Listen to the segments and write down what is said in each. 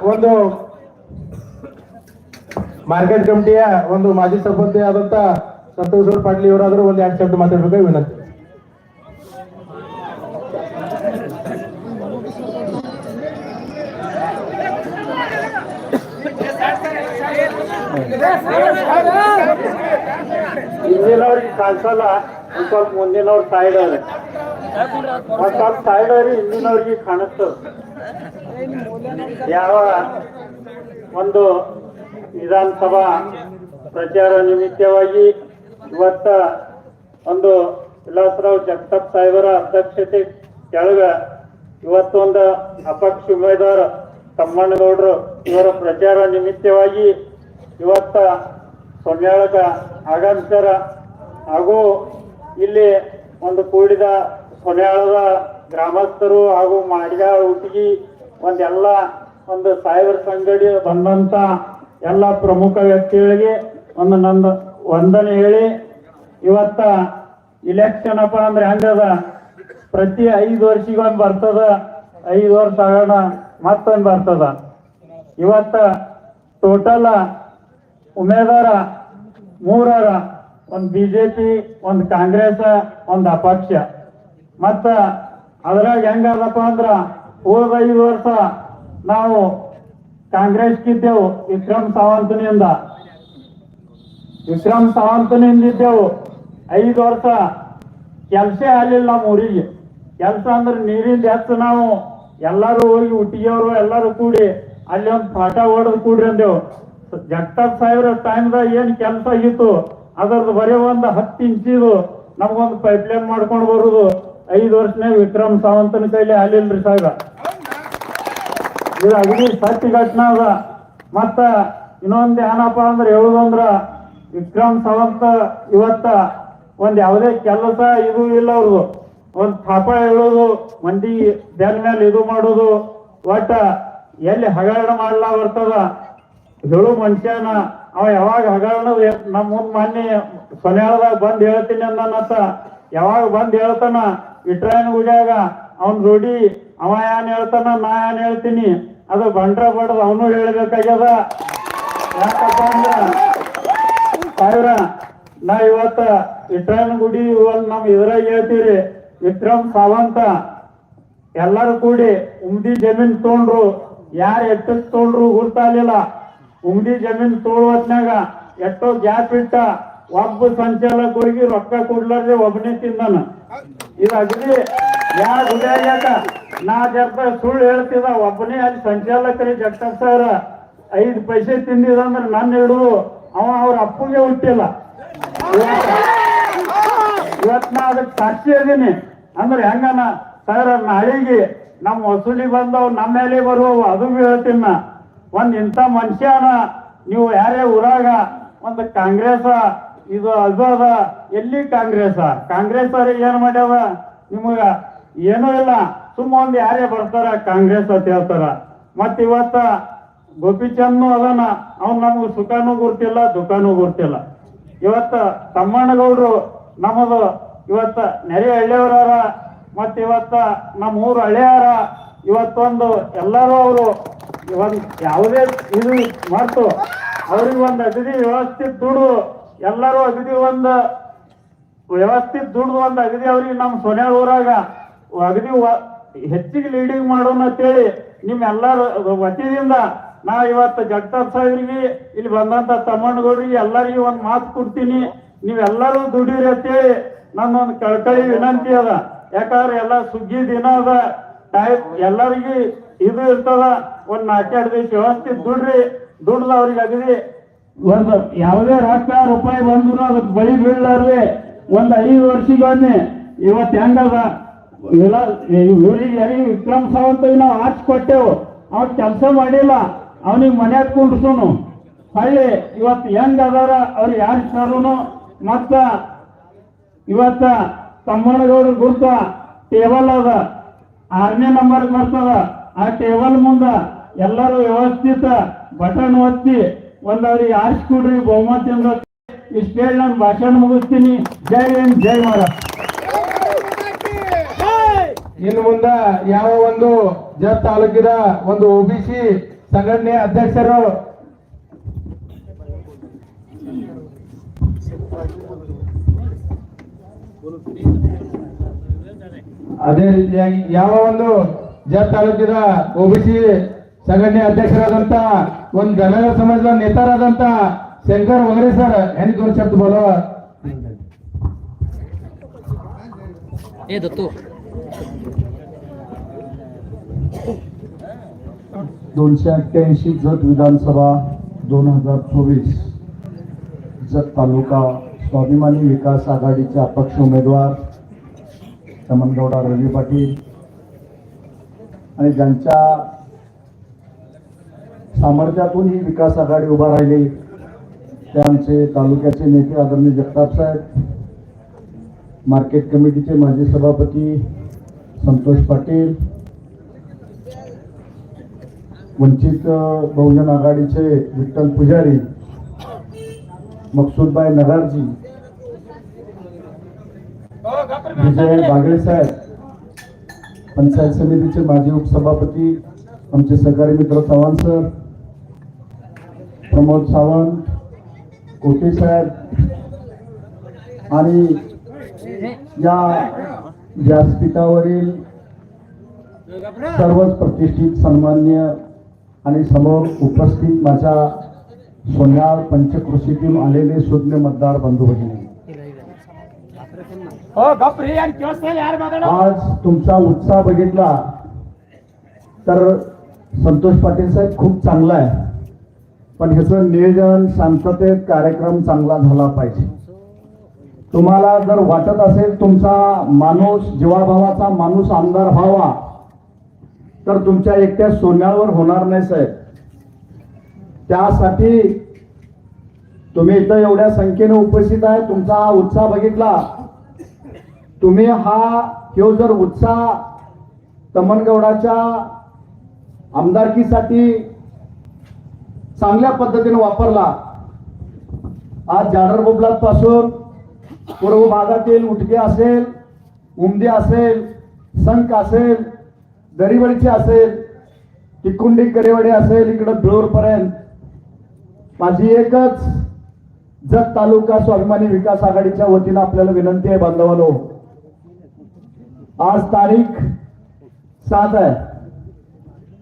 ಒಂದು ಮಾರ್ಕೆಟ್ ಕಮಿಟಿಯ ಒಂದು ಮಾಜಿ ಸಭಾಪತಿ ಆದಂತ ಸಂತೋಷ್ ಪಾಟೀಲ್ ಇವರಾದರೂ ಒಂದು 2 ಶಬ್ದ ಮಾತಾಡಬೇಕು ವಿನಂತಿ. ಹಿಂದಿನವ್ರಿಗೆ ಕಾಣಿಸಲ್ಲ, ಸ್ವಲ್ಪ ಮುಂದಿನವ್ರ ಸೈಡ್ ಅವ್ರಿ, ಸ್ವಲ್ಪ ಸೈಡ್ ಅವ್ರಿ, ಹಿಂದಿನವ್ರಿಗೆ ಕಾಣಿಸ್ತದ. ಯಾವ ಒಂದು ವಿಧಾನಸಭಾ ಪ್ರಚಾರ ನಿಮಿತ್ತವಾಗಿ ಇವತ್ತ ಒಂದು ವಿಲಾಸರಾವ್ ಜಗತಾಪ್ ಸಾಹೇಬರ ಅಧ್ಯಕ್ಷತೆ ಕೆಳಗ ಇವತ್ತೊಂದು ಅಪಕ್ಷ ಉಮೇದುವಾರ ತಮ್ಮಣ್ಣಗೌಡರು ಇವರ ಪ್ರಚಾರ ನಿಮಿತ್ತವಾಗಿ ಇವತ್ತ ಸೊನ್ಯಾಳಕ ಆಗಮಿಸ್ಯಾರ. ಹಾಗೂ ಇಲ್ಲಿ ಒಂದು ಕೂಡಿದ ಸೊನ್ಯಾಳದ ಗ್ರಾಮಸ್ಥರು ಹಾಗೂ ಮಾಡಿಗ ಉಟ್ಟಿಗಿ ಒಂದೆಲ್ಲ ಒಂದು ಸಾಹೇಬರ ಸಂಗಡಿ ಬಂದಂತ ಎಲ್ಲ ಪ್ರಮುಖ ವ್ಯಕ್ತಿಗಳಿಗೆ ಒಂದು ನಂದು ವಂದನೆ ಹೇಳಿ, ಇವತ್ತ ಇಲೆಕ್ಷನ್ ಅಪ್ಪ ಅಂದ್ರೆ ಹೆಂಗದ, ಪ್ರತಿ 5 ವರ್ಷಿಗೊಂದು ಬರ್ತದ, 5 ವರ್ಷ ಆಗೋಣ ಮತ್ತೊಂದು ಬರ್ತದ. ಇವತ್ತ ಟೋಟಲ್ ಉಮೇದಾರ 3 ಒಂದು ಬಿಜೆಪಿ, ಒಂದು ಕಾಂಗ್ರೆಸ್, ಒಂದು ಅಪಕ್ಷ. ಮತ್ತ ಅದ್ರಾಗ ಹೆಂಗದಪ್ಪ ಅಂದ್ರ ಹೋದ 5 ವರ್ಷ ನಾವು ಕಾಂಗ್ರೆಸ್ಗಿದ್ದೆವು, ವಿಕ್ರಮ್ ಸಾವಂತನಿಂದ ಇದ್ದೆವು. 5 ವರ್ಷ ಕೆಲಸ ಆಗಲಿಲ್ಲ ನಮ್ಮ ಊರಿಗೆ. ಕೆಲಸ ಅಂದ್ರೆ ನೀರಿಂದ ಹೆಚ್ಚು ನಾವು ಎಲ್ಲರೂ ಹೋಗಿ ಹುಟ್ಟಿಗೆಯವರು ಎಲ್ಲರೂ ಕೂಡಿ ಅಲ್ಲಿ ಒಂದು ಪಾಠ ಹೊಡೆದು ಕೂಡ್ರಿ ಅಂದೆವು. ಜಗತಾಪ್ ಸಾಹೇಬ್ರ ಟೈಮ್ದಾಗ ಏನ್ ಕೆಲಸ ಆಗಿತ್ತು ಅದ್ರದ್ದು ಬರೀ ಒಂದು 10 ಇಂಚಿದು ನಮ್ಗೊಂದು ಪೈಪ್ಲೈನ್ ಮಾಡ್ಕೊಂಡು ಬರುದು 5 ವರ್ಷನೇ ವಿಕ್ರಮ್ ಸಾವಂತನ ಕೈಲಿ ಆಗ್ಲಿಲ್ರಿ ಸಾಹೇಬ. ಇದು ಅಗದಿ ಸತ್ಯ ಘಟನೆ ಅದ. ಮತ್ತ ಇನ್ನೊಂದು ಏನಪ್ಪ ಅಂದ್ರೆ ಹೇಳುದಂದ್ರ, ವಿಕ್ರಮ್ ಸಾವಂತ ಇವತ್ತ ಒಂದ್ ಯಾವುದೇ ಕೆಲಸ ಇದು ಇಲ್ಲ ಅವ್ರದು. ಒಂದ್ ಥಾಪ ಹೇಳೋದು, ಮಂದಿ ಬೆಲ್ ಮೇಲೆ ಇದು ಮಾಡೋದು, ಒಟ್ಟ ಎಲ್ಲಿ ಹಗರಣ ಮಾಡ್ಲಾ ಬರ್ತದ ಹೇಳು ಮನುಷ್ಯನ. ಅವ ಯಾವಾಗ ಹಗರಣ ನಮ್ಮ ಮುಂದ್ ಮೊನ್ನೆ ಕೊನೆಯದಾಗ ಬಂದ್ ಹೇಳ್ತೀನಿ ಅಂದನತ್ತ, ಯಾವಾಗ ಬಂದ್ ಹೇಳ್ತಾನ ಇಟ್ರಾಯನ್ ಗುಡಿಯಾಗ ಅವನ್ ಜೋಡಿ ಅವ ಏನ್ ಹೇಳ್ತಾನ ನಾ ಏನ್ ಹೇಳ್ತೀನಿ ಅದು ಬಂಡ್ರ ಬಡದ್ ಅವನು ಹೇಳ್ಬೇಕಾಗ್ಯದ. ಯಾಕಪ್ಪ ಅಂದ್ರ ಸಾವಿರ ನಾ ಇವತ್ತ ಇಟ್ರಾಯನ್ ಗುಡಿ ಒಂದ್ ನಮ್ ಇದ್ರಾಗ ಹೇಳ್ತೀರಿ, ವಿಕ್ರಮ್ ಸಾವಂತ ಎಲ್ಲರೂ ಕೂಡಿ ಉಮ್ದಿ ಜಮೀನ್ ತೊಗೊಂಡ್ರು. ಯಾರು ಎಷ್ಟು ತೊಗೊಂಡ್ರು ಗುರ್ತಾಲಿಲ್ಲ. ಉಮ್ದಿ ಜಮೀನ್ ತೊಗೊಳತ್ನಾಗ ಎಷ್ಟೋ ಗ್ಯಾಪ್ ಇಟ್ಟ ಒಬ್ಬ ಸಂಚಾಲಕರಿಗೆ ರೊಕ್ಕ ಕೊಡ್ಲಾರ್ದೆ ಒಬ್ಬನೇ ತಿಂದಾನ. ಇದು ಅಗದಿ ಯಾ ಗುಡಿಯಾಗ ನಾ ಜರ್ತ ಸುಳ್ಳು ಹೇಳ್ತಿದ, ಒಬ್ಬನೇ ಅಲ್ಲಿ ಸಂಚಾಲಕರಿಗೆ ಜಗತಾಪ್ ಸರ್ 5 ಪೈಸೆ ತಿಂದಿದಂದ್ರೆ ನನ್ನ ಹಿಡಿದು ಅವ ಅವ್ರ ಅಪ್ಪಗೆ ಹುಟ್ಟಿಲ್ಲ. ಇವತ್ ನಾ ಅದಕ್ಕೆ ಸಾಕ್ಷಿ ಇದೀನಿ. ಅಂದ್ರೆ ಹೆಂಗನ ಸರ್, ನಾಳೆಗೆ ನಮ್ಮ ವಸೂಲಿ ಬಂದವ್ ನಮ್ಮ ಮೇಲೆ ಬರುವವು ಅದು ಹೇಳ್ತೀನಿ ನಾ. ಒಂದ್ ಇಂಥ ಮನುಷ್ಯನ ನೀವು ಯಾರೇ ಊರಾಗ ಒಂದು ಕಾಂಗ್ರೆಸ್ ಇದು ಅದು ಅದ, ಎಲ್ಲಿ ಕಾಂಗ್ರೆಸ್ ಅವ್ರಿಗೆ ಏನ್ ಮಾಡ್ಯಾವ? ನಿಮಗ ಏನೂ ಇಲ್ಲ, ಸುಮ್ಮ ಒಂದ್ ಯಾರೇ ಬರ್ತಾರ ಕಾಂಗ್ರೆಸ್ ಅಂತ ಹೇಳ್ತಾರ. ಮತ್ ಇವತ್ತ ಗೋಪಿಚಂದ್ನು ಅದನ, ಅವ್ನು ನಮ್ಗೆ ಸುಖನೂ ಗುರ್ತಿಲ್ಲ ದುಃಖನೂ ಗುರ್ತಿಲ್ಲ. ಇವತ್ತ ತಮ್ಮಣ್ಣಗೌಡ್ರು ನಮ್ಮದು ಇವತ್ತ ನೆರೆ ಹಳ್ಳಿಯವರ, ಮತ್ ಇವತ್ತ ನಮ್ಮ ಊರು ಹಳ್ಳಿಯವರ. ಇವತ್ತೊಂದು ಎಲ್ಲರೂ ಅವರು ಒಂದ್ ಯಾವುದೇ ಇದು ಮಾಡ್ತು ಅವ್ರಿಗೆ ಒಂದು ಅಗದಿ ವ್ಯವಸ್ಥಿತ ದುಡ್ಡು, ಎಲ್ಲರೂ ಅಗದಿ ಒಂದು ವ್ಯವಸ್ಥಿತ ದುಡ್ಡು ಒಂದು ಅಗದಿ ಅವ್ರಿಗೆ ನಮ್ಮ ಸೊನ್ಯಾಳ ಊರಾಗ ಅಗದಿ ಹೆಚ್ಚಿಗೆ ಲೀಡಿಂಗ್ ಮಾಡೋಣ ಅಂತೇಳಿ ನಿಮ್ಮೆಲ್ಲರ ವತಿಯಿಂದ ನಾ ಇವತ್ತು ಜಗತಾಪ್ ಸಾಹೇಬ್ರಿಗೆ ಇಲ್ಲಿ ಬಂದಂತ ತಮ್ಮಣ್ಣಗೌಡ್ರಿಗೆ ಎಲ್ಲರಿಗೂ ಒಂದು ಮಾತು ಕೊಡ್ತೀನಿ, ನೀವೆಲ್ಲರೂ ದುಡೀರಿ ಅಂತೇಳಿ ನನ್ನೊಂದು ಕಳ್ಕಳಿ ವಿನಂತಿ ಅದ. ಯಾಕಂದ್ರೆ ಎಲ್ಲ ಸುಗ್ಗಿ ದಿನ ಅದ, ಟೈಮ್ ಎಲ್ಲರಿಗೆ ಇದು ಇರ್ತದ. ಒಂದ್ 4-2 ದಿವಸ ವ್ಯವಸ್ಥಿತ ದುಡ್ರಿ, ದುಡ್ದು ಅವ್ರಿಗೆ ಅಗದಿ ಒಂದು ಯಾವುದೇ ರೊಕ್ಕ ರೂಪಾಯಿ ಬಂದ್ರು ಅದಕ್ಕೆ ಬಳಿ ಬೀಳಲಾರ್ದೆ ಒಂದ್ 5 ವರ್ಷಗೊಮ್ಮೆ ಇವತ್ತು ಹೆಂಗದ ಇವ್ರಿಗೆ ಯಾರಿಗೆ ವಿಕ್ರಮ್ ಸಾವಂತಗೆ ನಾವು ಆಚೆ ಕೊಟ್ಟೆವು, ಅವ್ರು ಕೆಲಸ ಮಾಡಿಲ್ಲ, ಅವನಿಗೆ ಮನ್ಯಾಗ ಕುಂಡ್ಸೋನು ಹಳ್ಳಿ ಇವತ್ತು ಹೆಂಗ್ ಅದಾರ ಅವ್ರು ಯಾರು ಸರುನು. ಮತ್ತ ಇವತ್ತ ತಮ್ಮಣ್ಣಗೌಡ್ರ ಗುರ್ತ ಟೇಬಲ್ ಅದ, 6ನೇ ನಂಬರ್ ಬರ್ತದ. ಆ ಟೇಬಲ್ ಮುಂದ ಎಲ್ಲರೂ ವ್ಯವಸ್ಥಿತ ಬಟನ್ ಒತ್ತಿ ಒಂದವ್ರಿಗೆ ಆರಿಸ್ಕೊಡ್ರಿ ಬಹುಮತ. ಇಷ್ಟೇ ನಾನು ಭಾಷಣ ಮುಗಿಸ್ತೀನಿ. ಜೈ ಹಿಂದ್, ಜೈ ಮಹಾರಾಷ್ಟ್ರ. ಇನ್ನು ಮುಂದ ಯಾವ ಒಂದು ಜತ್ ತಾಲೂಕಿನ ಒಂದು OBC ಸಂಘಟನೆಯ ಅಧ್ಯಕ್ಷರು ಅದೇ ರೀತಿಯಾಗಿ ಯಾವ ಒಂದು ಜತ್ ತಾಲೂಕಿನ OBC ಸಂಘಟನೆ ಅಧ್ಯಕ್ಷರಾದಂತ ಒಂದು ಧನಗರ ಸಮಾಜದ ನೇತಾರಾದಂತ ಶಂಕರ್ वगैरे सर यांनी 2 शब्द बोलावा. ए दत्तू 288 जत विधानसभा 2024 जत तालुका स्वाभिमानी विकास आघाडीचे अपक्ष उमेदवार तमनगौडा रवी पाटील आणि ज्यांच्या सामर्थ्यातून ही विकास आघाडी उभा राहिली ते आमचे तालुक्याचे नेते आदरणीय जगताप साहेब, मार्केट कमिटीचे माजी सभापती संतोष पाटील, वंचित बहुजन आघाडीचे विठ्ठल पुजारी, मकसूदभाई नगारजी, विजय बागळे साहेब, पंचायत समितीचे माजी उपसभापती आमचे सहकारी मित्र चव्हाण सर, प्रमोद सावंत, कोटे साहेब आणि या व्यासपीठावरील सर्वच प्रतिष्ठित सन्मान्य आणि समोर उपस्थित माझ्या सोन्याळ पंचकृषीतून आलेले सुज्ञ मतदार बंधू भगिनी, आज तुमचा उत्साह बघितला तर संतोष पाटील साहेब खूप चांगला आहे, पण ह्याचं नियोजन शांततेत कार्यक्रम चांगला झाला पाहिजे. तुम्हाला जर वाटत असेल तुमचा माणूस जीवाभावाचा माणूस आमदार व्हावा तर तुमच्या एकट्या सोन्यावर होणार नाही साहेब. त्यासाठी तुम्ही इथं एवढ्या संख्येने उपस्थित आहे, तुमचा हा उत्साह बघितला. तुम्ही ह्यो जर उत्साह तमनगौडाच्या आमदारकीसाठी चांगल्या पद्धतीने वापरला, आज जाडर बोबलात पासून पूर्व भागातील उटके असेल, उमदी असेल, संक असेल, दरीवडीची असेल, टिकुंडी करेवाडी असेल, इकडं बिळूर पर्यंत माझी एकच जत तालुका स्वाभिमानी विकास आघाडीच्या वतीनं आपल्याला विनंती आहे बांधवांनो, आज तारीख 7 आहे.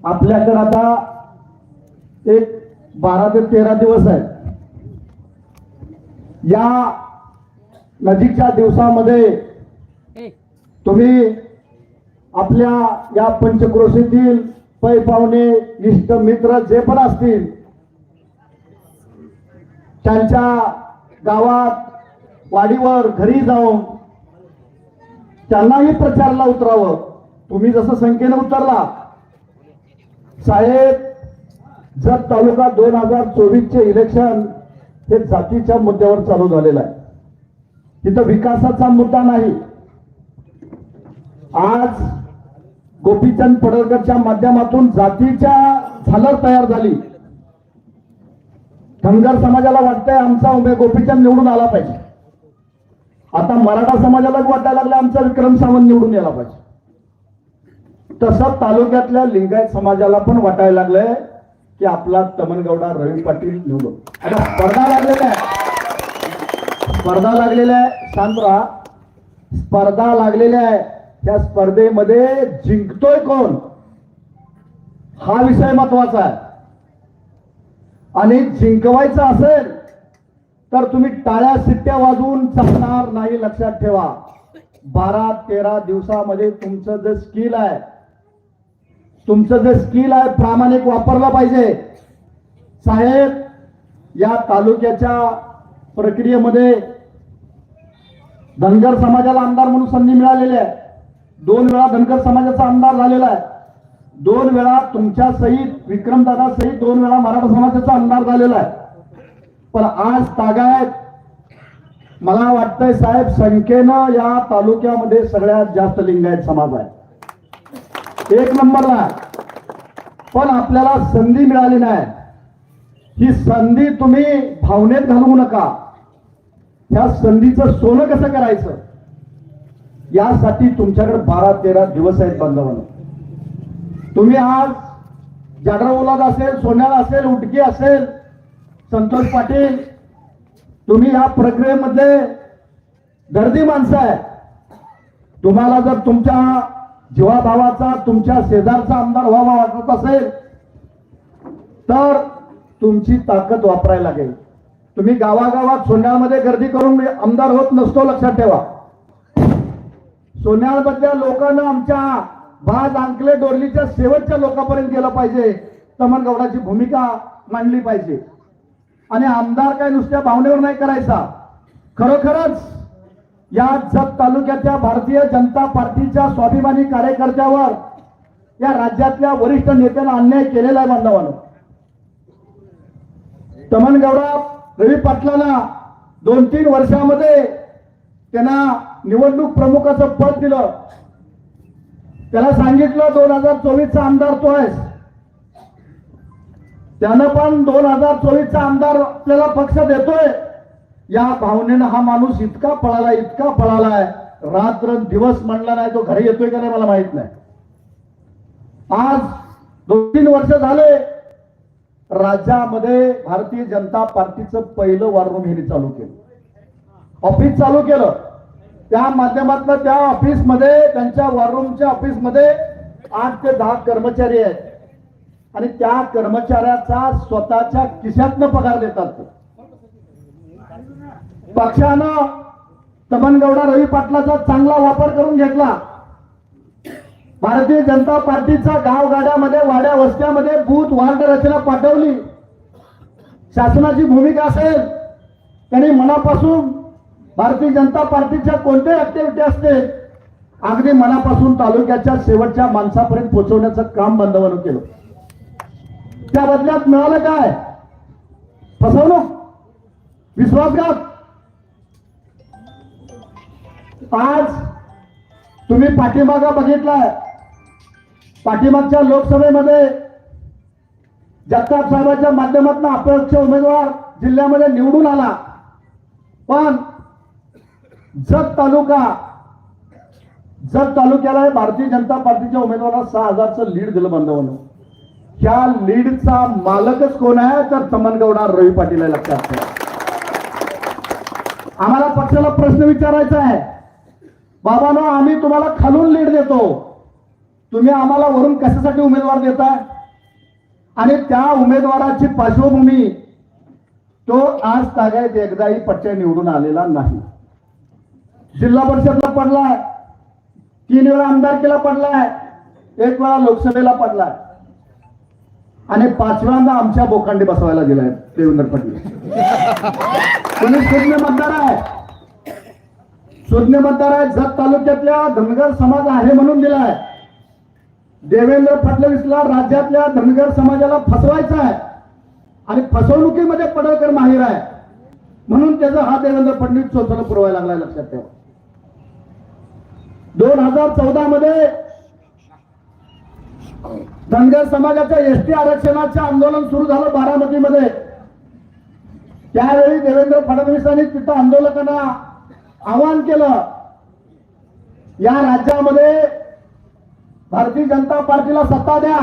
आपल्याकडे आता एक 12 ते 13 दिवस आहेत. या नजीकच्या दिवसामध्ये तुम्ही आपल्या या पंचक्रोशीतील पै पाहुणे इष्ट मित्र जे पण असतील त्यांच्या गावात वाडीवर घरी जाऊन त्यांनाही प्रचाराला उतरावं. तुम्ही जसं संख्येने उतरला साहेब, जत तालुका 2024 चे इलेक्शन हे जातीच्या मुद्द्यावर चालू झालेलं आहे. तिथं विकासाचा मुद्दा नाही. आज गोपीचंद पडळकरच्या माध्यमातून जातीच्या झालर तयार झाली. धनगर समाजाला वाटतंय आमचा गोपीचंद निवडून आला पाहिजे. आता मराठा समाजालाच वाटायला लागलं आमचा विक्रम सावंत निवडून यायला पाहिजे. तसं तालुक्यातल्या लिंगायत समाजाला पण वाटायला लागलंय की आपला तमनगौडा रवी पाटील निवडून. आता स्पर्धा लागलेल्या आहे, शांत राहा. स्पर्धा लागलेल्या आहे, त्या स्पर्धेमध्ये जिंकतोय कोण हा विषय महत्वाचा आहे. आणि जिंकवायचं असेल तर तुम्ही टाळ्या शिट्ट्या वाजवून चालणार नाही, लक्षात ठेवा. 12-13 दिवसामध्ये तुमचं जे स्किल आहे, प्रामाणिक वापरलं पाहिजे. साहेब, या तालुक्याच्या प्रक्रियेमध्ये धनगर समाजाला आमदार म्हणून संधी मिळालेली आहे. 2 वेळा धनगर समाजाचा आमदार झालेला आहे. 2 वेळा तुमच्या सहित विक्रमदादा सहित 2 वेळा मराठा समाजाचा आमदार झालेला आहे. पण आज तागायत मला वाटतंय साहेब, संख्येनं या तालुक्यामध्ये सगळ्यात जास्त लिंगायत समाज आहे, 1 नंबरला. पण आपल्याला संधी मिळाली नाही. ही संधी तुम्ही भावनेत घालवू नका. ह्या संधीचं सोनं कसं करायचं यासाठी तुमच्याकडे 12-13 दिवस आहेत बांधवांनो. तुम्ही आज जाडरावलाद असेल, सोन्याळ असेल, उटकी असेल, संतोष पाटील, तुम्ही या प्रक्रियेमध्ये दर्दी माणसं आहे. तुम्हाला जर तुमच्या जीवाभावाचा, तुमच्या शेजारचा आमदार व्हावा वाटत असेल तर तुमची ताकद वापरायला लागेल. तुम्ही गावागावात सोन्यामध्ये गर्दी करून आमदार होत नसतो, लक्षात ठेवा. सोन्यामधल्या लोकांना आमच्या बाज अंकले डोरलीच्या शेवटच्या लोकांपर्यंत गेलं पाहिजे. तमनगौडाची भूमिका मांडली पाहिजे आणि आमदार काय नुसत्या भावनेवर नाही करायचा. खरोखरच या जत तालुक्याच्या भारतीय जनता पार्टीच्या स्वाभिमानी कार्यकर्त्यावर या राज्यातल्या वरिष्ठ नेत्यांना अन्याय केलेला आहे. बांधवांनो, तमनगौडा रवी पाटलाला 2-3 वर्षामध्ये त्यांना निवडणूक प्रमुखाचं पद दिलं. त्याला सांगितलं 2024चा आमदार तो आहेस. त्यानं पण 2024चा आमदार आपल्याला पक्ष देतोय या भावनेनं हा माणूस इतका पळालाय, रात्र दिवस म्हणला नाही. तो घरी येतोय का नाही मला माहित नाही. आज 2-3 वर्ष झाले राज्यामध्ये भारतीय जनता पार्टीचं पहिलं वॉर रूम हे चालू केलं, ऑफिस चालू केलं. त्या माध्यमातून त्या ऑफिसमध्ये, त्यांच्या वॉर रूमच्या ऑफिसमध्ये 8 ते 10 कर्मचारी आहेत आणि त्या कर्मचाऱ्याचा स्वतःच्या खिशातनं पगार देतात. पक्षानं तमनगौडा रवी पाटलाचा चांगला वापर करून घेतला. भारतीय जनता पार्टीचा गावगाड्यामध्ये, वाड्या वस्त्यामध्ये बूथ वार्ड रचना पाठवली. शासनाची भूमिका असेल त्यांनी मनापासून भारतीय जनता पार्टीच्या कोणत्याही ऍक्टिव्हिटी असते अगदी मनापासून तालुक्याच्या शेवटच्या माणसापर्यंत पोहोचवण्याचं काम बांधवानं केलं. त्या बदल्यात मिळालं काय? फसवणूक, विश्वासघात. आज तुम्ही पाठीमागा बघितलाय, पाठीमागच्या लोकसभेमध्ये जगताप साहेबांच्या माध्यमातून अपक्ष उमेदवार जिल्ह्यामध्ये निवडून आला. पण जत तालुक्याला भारतीय जनता पार्टीच्या उमेदवाराला 6,000चं लीड दिलं बांधवांनो. ह्या लीडचा मालकच कोण आहे तर तमनगौडा रवी पाटील आहे, लक्षात ठेवा. आम्हाला पक्षाला प्रश्न विचारायचा आहे, बाबांनो आम्ही तुम्हाला खालून लीड देतो, तुम्ही आम्हाला वरून कशासाठी उमेदवार देताय? आणि त्या उमेदवाराची पार्श्वभूमी तो आज तागायत एकदाही पट्ट्या निवडून आलेला नाही. जिल्हा परिषदला पडलाय, 3 वेळा आमदारकीला पडलाय, 1 वेळा लोकसभेला पडलाय आणि 5व्यांदा आमच्या बोकांडी बसवायला दिलाय देवेंद्र फडणवीस. कोणी शून्य मतदार आहे, शून्य मतदार आहे. जत तालुक्यातल्या धनगर समाज आहे म्हणून दिलाय. देवेंद्र फडणवीसला राज्यातल्या धनगर समाजाला फसवायचं आहे आणि फसवणुकीमध्ये पडळकर माहीर आहे म्हणून त्याचा हा देवेंद्र फडणवीस चोचला पुरवायला लागलाय, लक्षात ठेवा. 2014 मध्ये धनगर समाजाच्या एसटी आरक्षणाचे आंदोलन सुरू झालं बारामतीमध्ये. त्यावेळी देवेंद्र फडणवीसांनी तिथं आंदोलकांना आवाहन केलं, या राज्यामध्ये भारतीय जनता पार्टीला सत्ता द्या,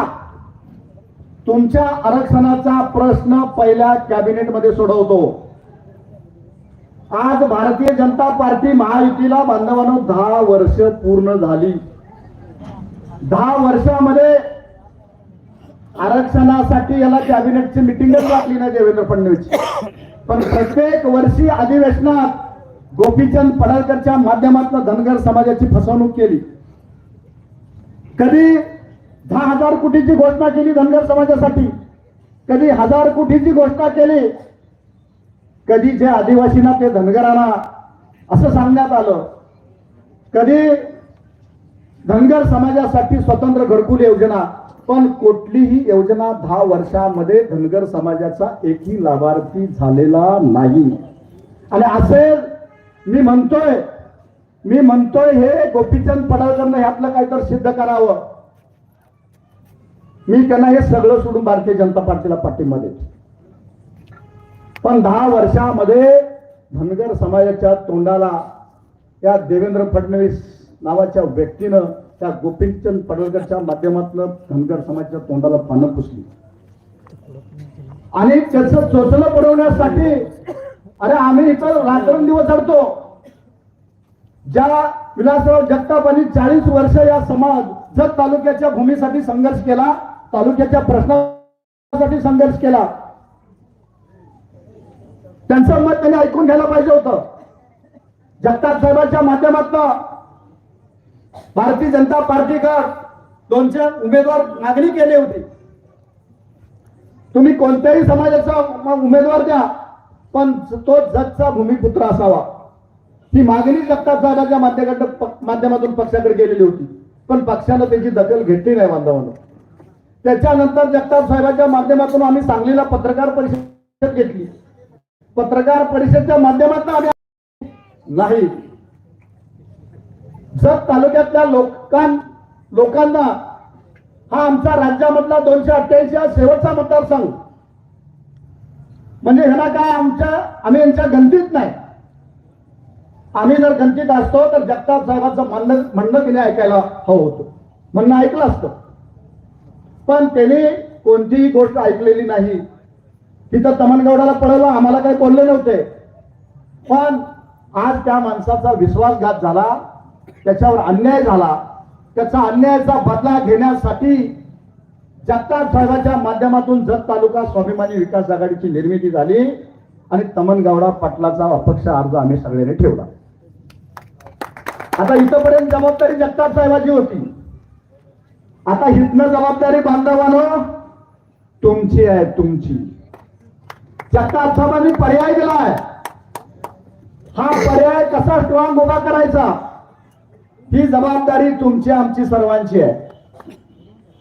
तुमच्या आरक्षणाचा प्रश्न पहिल्या कॅबिनेटमध्ये सोडवतो. आज भारतीय जनता पार्टी महायुतीला बांधवांनो 10 वर्ष पूर्ण झाली. 10 वर्षामध्ये आरक्षणासाठी याला कॅबिनेटची मिटिंगच लागली नाही देवेंद्र फडणवीस. पण प्रत्येक वर्षी अधिवेशनात गोपीचंद पडळकरच्या माध्यमातून धनगर समाजाची फसवणूक केली. कधी 10,000 कोटीची घोषणा केली धनगर समाजासाठी, कधी 1,000 कोटीची घोषणा केली, कधी जे आदिवासींना ते धनगरांना असं सांगण्यात आलं, कधी धनगर समाजासाठी स्वतंत्र घरकुल योजना. पण कुठलीही योजना 10 वर्षामध्ये धनगर समाजाचा एकही लाभार्थी झालेला नाही. आणि असे मी म्हणतोय हे गोपीचंद पडळकरनं ह्यातलं काहीतरी सिद्ध करावं. मी त्यांना हे सगळं सोडून भारतीय जनता पार्टीला पाठिंबा देतो. पण 10 वर्षामध्ये धनगर समाजाच्या तोंडाला या देवेंद्र फडणवीस नावाच्या व्यक्तीनं त्या गोपीचंद पडळकरच्या माध्यमातून धनगर समाजाच्या तोंडाला पानं पुसली आणि त्याचं चोचलं पडवण्यासाठी अरे आम्ही इथं रात्रंदिवस अडतो. ज्या विलासराव जगतापांनी 40 वर्ष या समाज जत तालुक्याच्या भूमीसाठी संघर्ष केला, तालुक्याच्या प्रश्नासाठी संघर्ष केला, त्यांचं मत त्यांनी ऐकून घ्यायला पाहिजे होतं. जगताप साहेबांच्या माध्यमातून भारतीय जनता पार्टीकर 200 उमेदवार मागणी केली होती. तुम्ही कोणत्याही समाजाचा उमेदवार द्या, पण तो जतचा भूमिपुत्र असावा. ही मागणी जगताप साहेबांच्या माध्यमातून पक्षाकडे गेलेली होती, पण पक्षानं त्याची दखल घेतली नाही बांधवांनो. त्याच्यानंतर जगताप साहेबांच्या माध्यमातून आम्ही सांगलीला पत्रकार परिषद घेतली. पत्रकार परिषदेच्या माध्यमातून आम्ही नाही जत तालुक्यातल्या लोकांना हा आमचा राज्यामधला 288 हा शेवटचा मतदारसंघ म्हणजे ह्याला काय आम्ही यांच्या गणतीत नाही. आम्ही जर गणतीत असतो तर जगताप साहेबांचं म्हणणं तिने ऐकायला हवं होतं, म्हणणं ऐकलं असतं, पण त्याने कोणतीही गोष्ट ऐकलेली नाही. तिथं तमनगौडाला पळवलं, आम्हाला काही बोलले नव्हते, पण आज त्या माणसाचा विश्वासघात झाला, त्याच्यावर अन्याय झाला. त्याचा अन्यायाचा बदला घेण्यासाठी जगताप साहेबांच्या माध्यमातून जत तालुका स्वाभिमानी विकास आघाडीची निर्मिती झाली आणि तमनगौडा पाटलाचा अपक्ष अर्ज आम्ही सगळ्यांनी ठेवला. आता इथपर्यंत जबाबदारी जगताप साहेबांची होती. आता हितनं जबाबदारी बांधवानं तुमची आहे, तुमची. जगताप साहेबांनी पर्याय दिलाय. हा पर्याय कसा स्ट्रॉंग उभा करायचा ही जबाबदारी तुमची आमची सर्वांची आहे.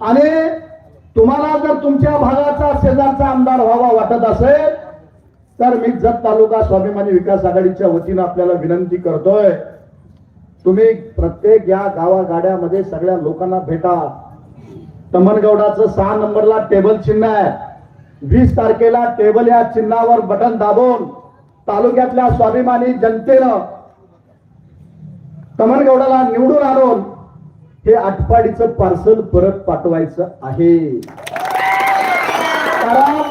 आणि तुम्हाला जर तुमच्या भागाचा शेजारचा आमदार व्हावा वाटत असेल तर मी जत तालुका स्वाभिमानी विकास आघाडीच्या वतीनं आपल्याला विनंती करतोय, तुम्ही प्रत्येक या गावागाड्यामध्ये सगळ्या लोकांना भेटा. तमनगौडाचं 6 नंबरला टेबल चिन्ह आहे. 20 तारखेला टेबल या चिन्हावर बटन दाबून तालुक्यातल्या स्वाभिमानी जनतेनं तमनगौडाला निवडून आणून हे आटपाडीचं पार्सल परत पाठवायचं आहे. कारण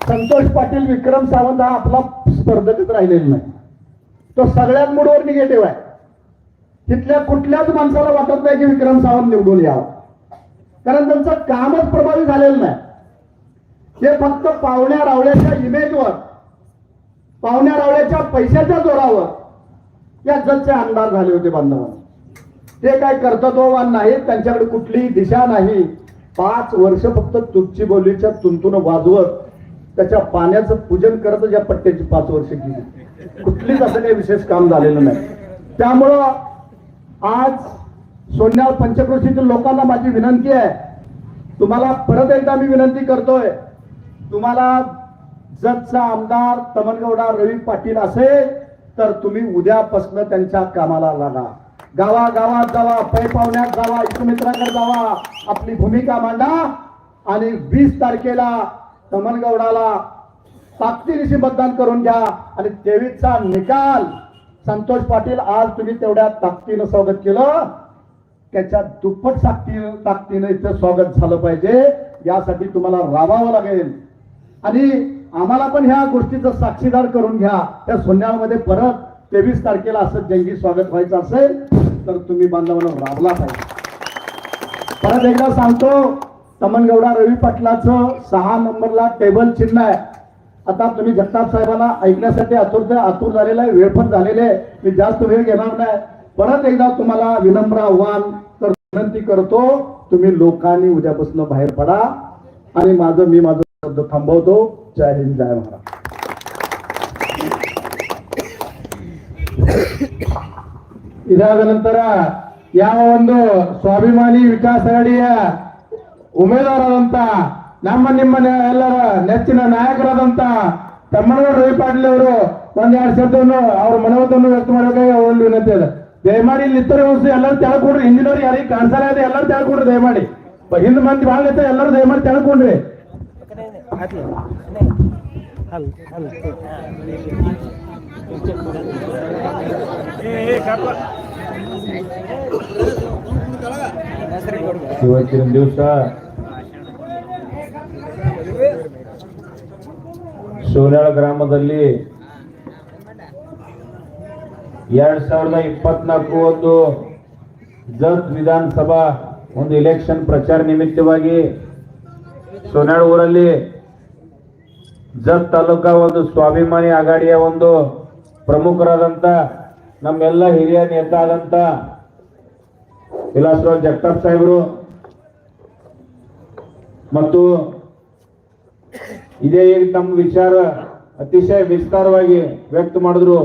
संतोष पाटील, विक्रम सावंत हा आपला स्पर्धकच राहिलेला नाही. तो सगळ्यात मूडवर निगेटिव्ह आहे. तिथल्या कुठल्याच माणसाला वाटत नाही की विक्रम सावंत निवडून यावं, कारण त्यांचं कामच प्रभावी झालेलं नाही. ते फक्त पाहुण्या रावळ्याच्या इमेजवर, पाहुण्या रावळ्याच्या पैशाच्या जोरावर या जतचे आमदार झाले होते बांधवांना. ते काय कर्तृत्ववान नाहीत, त्यांच्याकडे कुठलीही दिशा नाही. 5 वर्ष फक्त तुपची बोलीच्या तुंतून वाजवत त्याच्या पाण्याचं पूजन करत या पट्ट्याची 5 वर्ष गेली. कुठलीच असं काही विशेष काम झालेलं नाही. त्यामुळं आज सोन्याळ पंचक्रोशीतील लोकांना माझी विनंती आहे, तुम्हाला परत एकदा मी विनंती करतोय, तुम्हाला जतचा आमदार तमनगौडा रवी पाटील असेल तर तुम्ही उद्यापासून त्यांच्या कामाला लागा. गावागावात जावा, पै पाहुण्यात जावा, इष्टमित्राकडे जावा, आपली भूमिका मांडा आणि 20 तारखेला तमनगौडाला ताकदीनिशी मतदान करून घ्या. आणि 23चा निकाल संतोष पाटील आज तुम्ही तेवढ्या ताकदीनं स्वागत केलं, त्याच्या दुप्पट ताकदीनं इथं स्वागत झालं पाहिजे. यासाठी तुम्हाला राबावं लागेल आणि आम्हाला पण ह्या गोष्टीचं साक्षीदार करून घ्या. त्या सोन्याळमध्ये परत 23 तारखेला असं जंगी स्वागत व्हायचं असेल तर तुम्ही बांधवांना राबला पाहिजे. परत एकदा सांगतो, तमनगौडा रवी पाटलाचं 6 नंबरला टेबल चिन्ह आहे. आता तुम्ही जगताप साहेबांना ऐकण्यासाठी आतुर झालेला आहे, वेळ पण झालेले आहे, मी जास्त वेळ घेणार नाही. परत एकदा तुम्हाला विनम्र आव्हान तर विनंती करतो, तुम्ही लोकांनी उद्यापासून बाहेर पडा आणि मी माझं शब्द थांबवतो. जय हिंद, जय महाराष्ट्र. ಇದಾದ ನಂತರ ಯಾವ ಒಂದು ಸ್ವಾಭಿಮಾನಿ ವಿಕಾಸ ಅಘಾಡಿಯ ಉಮೇದುವಾರರಾದಂತ ನಿಮ್ಮ ಎಲ್ಲರ ನೆಚ್ಚಿನ ನಾಯಕರಾದಂತ ತಮ್ಮನಗೌಡ ರವಿ ಪಾಟೀಲ್ ಅವರು 1-2 ಶಬ್ದವನ್ನು ಅವ್ರ ಮನೋಧವನ್ನು ವ್ಯಕ್ತ ಮಾಡಬೇಕಾಗಿ ಒಂದು ವಿನಂತಿ ಇದೆ. ದಯಮಾಡಿ ಇಲ್ಲಿ ಇತರ ವ್ಯವಸ್ಥೆ ಎಲ್ಲರೂ ತೆಳ್ಕೊಡ್ರಿ. ಇಂಜಿನಿಯರ್ ಯಾರಿಗೆ ಕಾಣಿಸಲ್ಲ ಇದೆ, ಎಲ್ಲರೂ ತೆಳ್ಕೊಡ್ರಿ ದಯಮಾಡಿ. ಹಿಂದ್ ಮಂದಿ ಭಾಳ ಇರ್ತಾರೆ, ಎಲ್ಲರೂ ದಯಮಾಡಿ ತೆಳ್ಕೊಂಡ್ರಿ. ए ಇವತ್ತಿನ ದಿವಸ ಸೋನ್ಯಾಳ ಗ್ರಾಮದಲ್ಲಿ 2024 ಒಂದು ಜತ್ ವಿಧಾನಸಭಾ ಒಂದು ಇಲೆಕ್ಷನ್ ಪ್ರಚಾರ ನಿಮಿತ್ತವಾಗಿ ಸೋನ್ಯಾಳ ಊರಲ್ಲಿ ಜತ್ ತಾಲೂಕಾ ಒಂದು ಸ್ವಾಭಿಮಾನಿ ಆಘಾಡಿಯ ಒಂದು ಪ್ರಮುಖರಾದಂತ ನಮ್ಮೆಲ್ಲ ಹಿರಿಯ ನೇತಾ ಆದಂತ ವಿಲಾಸರಾವ್ ಜಗತಾಪ್ ಸಾಹೇಬರು ಮತ್ತು ಇದೇ ತಮ್ಮ ವಿಚಾರ ಅತಿಶಯ ವಿಸ್ತಾರವಾಗಿ ವ್ಯಕ್ತ ಮಾಡಿದ್ರು